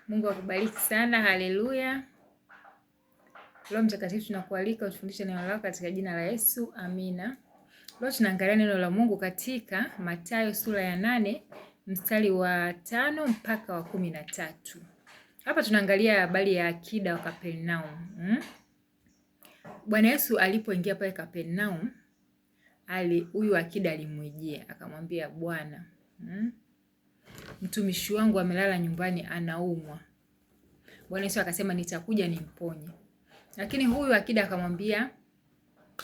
Mungu akubariki sana. Haleluya. Roho Mtakatifu tunakualika utufundishe neno lako katika jina la Yesu. Amina. Leo tunaangalia neno la Mungu katika Mathayo sura ya 8 mstari wa 5 mpaka wa 13. Hapa tunaangalia habari ya akida wa Kapernaum. Bwana Yesu alipoingia pale Kapernaum, huyu akida alimwijia akamwambia, Bwana, mtumishi wangu amelala nyumbani anaumwa. Bwana Yesu akasema nitakuja nimponye. Lakini huyu akida akamwambia,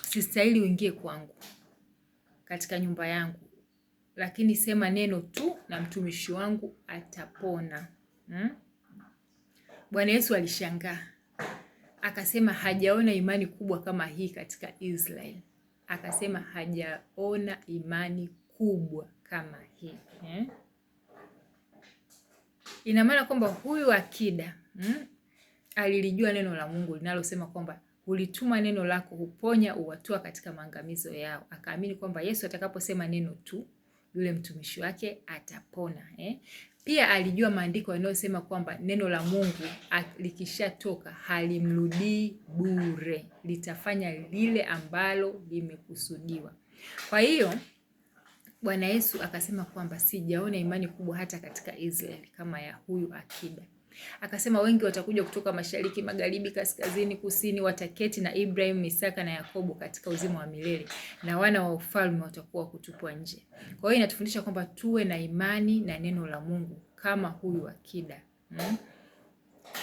sistahili uingie kwangu katika nyumba yangu, lakini sema neno tu na mtumishi wangu atapona. Bwana Yesu alishangaa. Akasema hajaona imani kubwa kama hii katika Israeli. Akasema hajaona imani kubwa kama hii. Ina maana kwamba huyu akida alilijua neno la Mungu linalosema kwamba ulituma neno lako huponya, uwatoa katika maangamizo yao. Akaamini kwamba Yesu atakaposema neno tu, yule mtumishi wake atapona. Pia alijua maandiko yanayosema kwamba neno la Mungu likishatoka halimrudii bure, litafanya lile ambalo limekusudiwa. Kwa hiyo Bwana Yesu akasema kwamba sijaona imani kubwa hata katika Israeli kama ya huyu akida. Akasema wengi watakuja kutoka mashariki, magharibi, kaskazini, kusini, wataketi na Ibrahim, Isaka na Yakobo katika uzima wa milele, na wana wa ufalme watakuwa kutupwa nje. Kwa hiyo inatufundisha kwamba tuwe na imani na neno la Mungu kama huyu akida.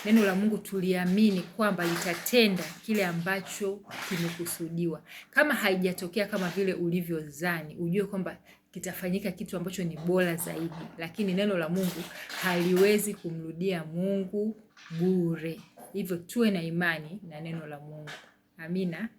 Neno la Mungu tuliamini kwamba litatenda kile ambacho kimekusudiwa. Kama haijatokea kama vile ulivyozani, ujue kwamba kitafanyika kitu ambacho ni bora zaidi. Lakini neno la Mungu haliwezi kumrudia Mungu bure. Hivyo tuwe na imani na neno la Mungu. Amina.